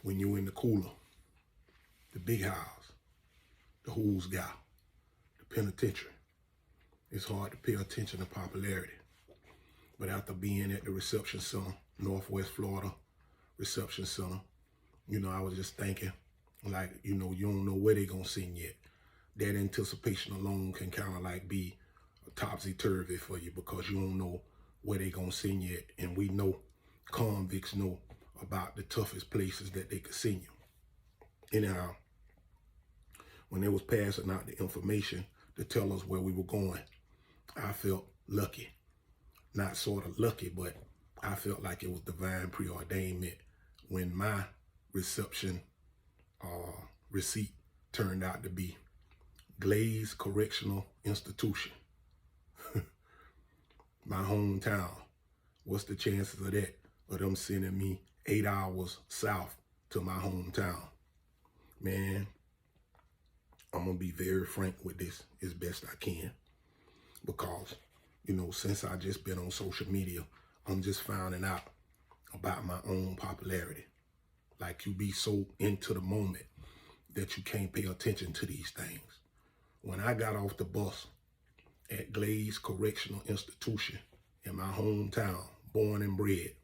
when you in the cooler, the big house, the who's guy, the penitentiary, it's hard to pay attention to popularity. But after being at the reception center, Northwest Florida reception center, I was just thinking, like, you don't know where they're gonna send yet. That anticipation alone can kind of like be topsy-turvy for you because you don't know where they're gonna send you at. And we know, convicts know about the toughest places that they could send you. Anyhow, when they was passing out the information to tell us where we were going, I felt lucky. Not sort of lucky, but I felt like it was divine preordainment when my reception receipt turned out to be Glades Correctional Institution. My hometown. What's the chances of that? Of them sending me 8 hours south to my hometown? Man, I'm gonna be very frank with this as best I can, because since I just been on social media, I'm just finding out about my own popularity. Like, you be so into the moment that you can't pay attention to these things. When I got off the bus at Glades Correctional Institution in my hometown, born and bred,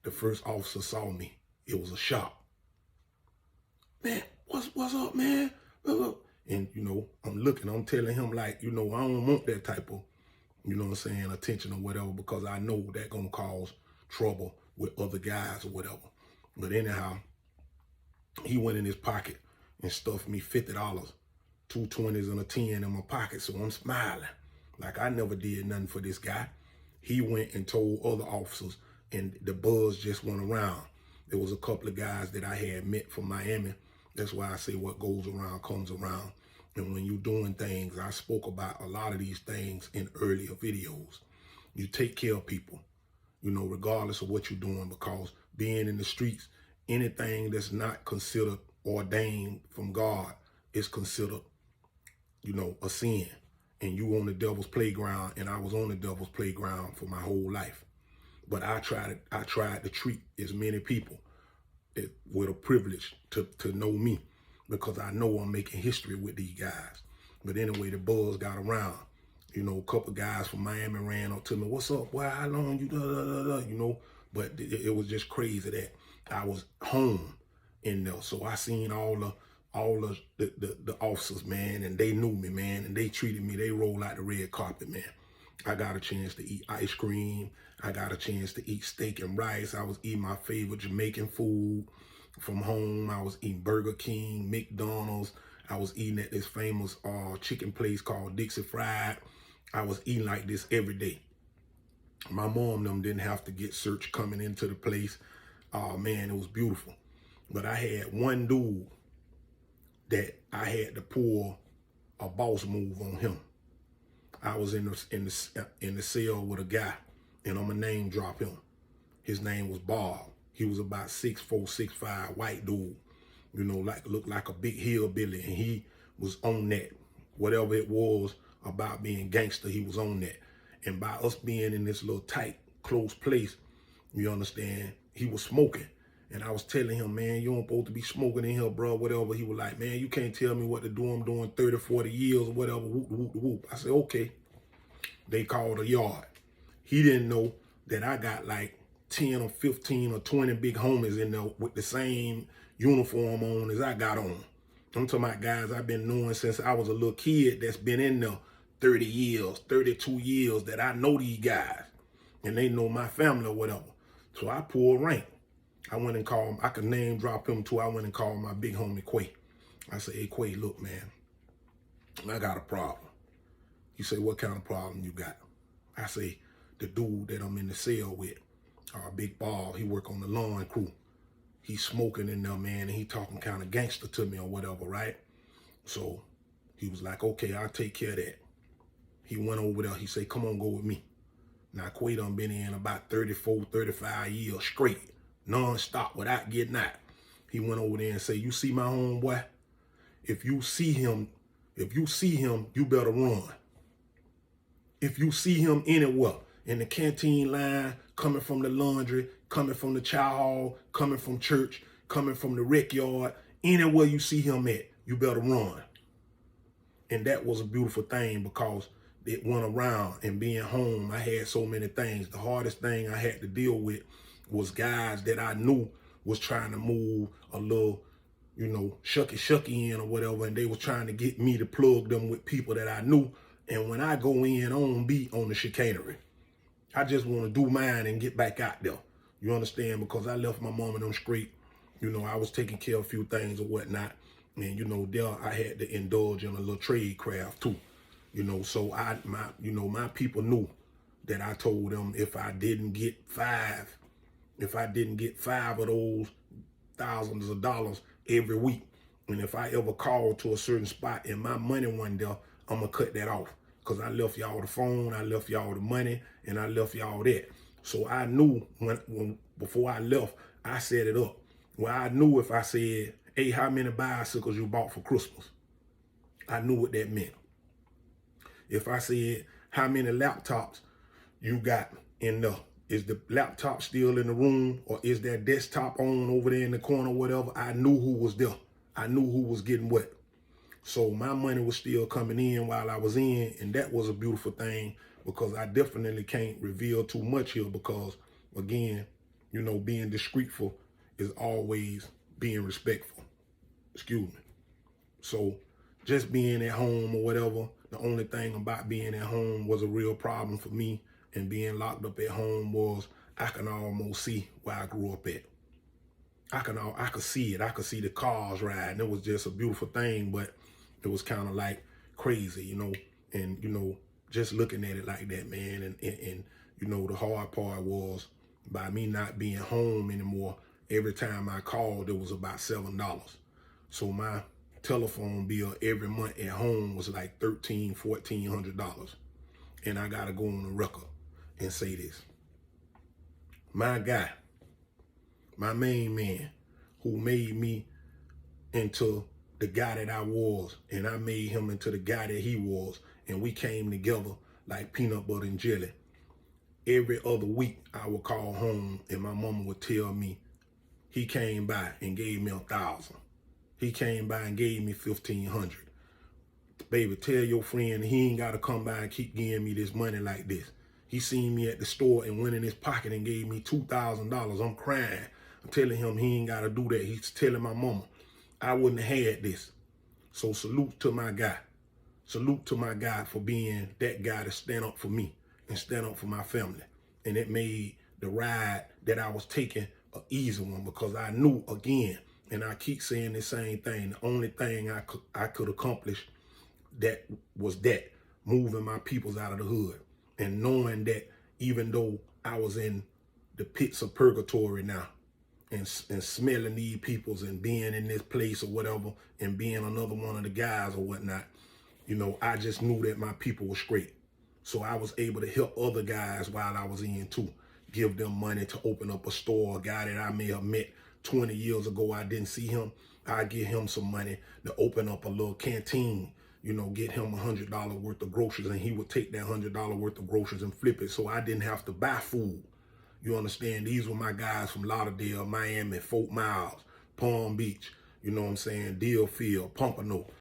the first officer saw me. It was a shock. Man, what's up, man? And, I'm looking, I'm telling him, like, I don't want that type of, attention or whatever, because I know that gonna cause trouble with other guys or whatever. But anyhow, he went in his pocket and stuffed me $50, 2 20s and a 10 in my pocket. So I'm smiling like I never did nothing for this guy. He went and told other officers, and the buzz just went around. There was a couple of guys that I had met from Miami. That's why I say what goes around comes around. And when you're doing things, I spoke about a lot of these things in earlier videos. You take care of people, regardless of what you're doing, because being in the streets, anything that's not considered ordained from God is considered, a sin. And you on the devil's playground, and I was on the devil's playground for my whole life. But I tried to treat as many people with a privilege to know me, because I know I'm making history with these guys. But anyway, the buzz got around. A couple guys from Miami ran up to me. What's up, boy? How long you, But it was just crazy that I was home in there. So I seen all the officers, man, and they knew me, man, and they treated me. They rolled out the red carpet, man. I got a chance to eat ice cream. I got a chance to eat steak and rice. I was eating my favorite Jamaican food from home. I was eating Burger King, McDonald's. I was eating at this famous chicken place called Dixie Fried. I was eating like this every day. My mom and them didn't have to get searched coming into the place. Oh man, it was beautiful. But I had one dude that I had to pull a boss move on him. I was in the cell with a guy, and I'm gonna name drop him. His name was Bob. He was about 6'4", 6'5", white dude, looked like a big hillbilly, and he was on that. Whatever it was about being gangster, he was on that. And by us being in this little tight, close place, you understand, he was smoking. And I was telling him, man, you don't supposed to be smoking in here, bro, whatever. He was like, man, you can't tell me what to do. I'm doing 30, 40 years or whatever, whoop, whoop, whoop. I said, okay. They called a yard. He didn't know that I got like 10 or 15 or 20 big homies in there with the same uniform on as I got on. I'm talking about guys I've been knowing since I was a little kid that's been in there 30 years, 32 years, that I know these guys. And they know my family or whatever. So I pulled rank. I went and called him. I could name drop him too. I went and called my big homie Quay. I said, hey, Quay, look, man, I got a problem. He said, what kind of problem you got? I say, the dude that I'm in the cell with, Big Ball, he work on the lawn crew. He's smoking in there, man, and he talking kind of gangster to me or whatever, right? So he was like, okay, I'll take care of that. He went over there. He said, come on, go with me. Now, Quay done been in about 34, 35 years straight, non-stop, without getting out. He went over there and said, you see my homeboy? If you see him, you better run. If you see him anywhere, in the canteen line, coming from the laundry, coming from the chow hall, coming from church, coming from the rec yard, anywhere you see him at, you better run. And that was a beautiful thing because it went around, and being home, I had so many things. The hardest thing I had to deal with was guys that I knew was trying to move a little, shucky in or whatever, and they was trying to get me to plug them with people that I knew. And when I go in, I don't be on the chicanery. I just want to do mine and get back out there. You understand? Because I left my mom and them straight. I was taking care of a few things or whatnot. And, there I had to indulge in a little trade craft too. So my people knew that I told them if I didn't get five of those thousands of dollars every week, and if I ever called to a certain spot and my money wasn't there, I'm going to cut that off. Because I left y'all the phone, I left y'all the money, and I left y'all that. So I knew when before I left, I set it up. Well, I knew if I said, hey, how many bicycles you bought for Christmas? I knew what that meant. If I said, how many laptops you got in there? Is the laptop still in the room, or is that desktop on over there in the corner, whatever? I knew who was there. I knew who was getting what. So my money was still coming in while I was in, and that was a beautiful thing, because I definitely can't reveal too much here because, again, being discreetful is always being respectful. Excuse me. So just being at home or whatever, the only thing about being at home was a real problem for me, and being locked up at home was I can almost see where I grew up at. I could see it. I could see the cars riding. It was just a beautiful thing, but it was kind of like crazy, and, just looking at it like that, man. And the hard part was by me not being home anymore, every time I called, it was about $7. So my telephone bill every month at home was like $1,300, $1,400. And I got to go on the record and say this. My guy, my main man, who made me into the guy that I was, and I made him into the guy that he was, and we came together like peanut butter and jelly. Every other week, I would call home, and my mama would tell me, he came by and gave me $1,000. He came by and gave me $1,500. Baby, tell your friend he ain't got to come by and keep giving me this money like this. He seen me at the store and went in his pocket and gave me $2,000. I'm crying. I'm telling him he ain't got to do that. He's telling my mama, I wouldn't have had this. So salute to my guy. Salute to my guy for being that guy to stand up for me and stand up for my family. And it made the ride that I was taking an easy one, because I knew, again, and I keep saying the same thing, the only thing I could accomplish that was that, moving my peoples out of the hood, and knowing that even though I was in the pits of purgatory now, and smelling these peoples and being in this place or whatever, and being another one of the guys or whatnot, I just knew that my people were straight. So I was able to help other guys while I was in too, give them money to open up a store. A guy that I may have met 20 years ago, I didn't see him, I give him some money to open up a little canteen, get him $100 worth of groceries, and he would take that $100 worth of groceries and flip it, so I didn't have to buy food. You understand? These were my guys from Lauderdale, Miami, Fort Miles, Palm Beach, Deerfield, Pompano.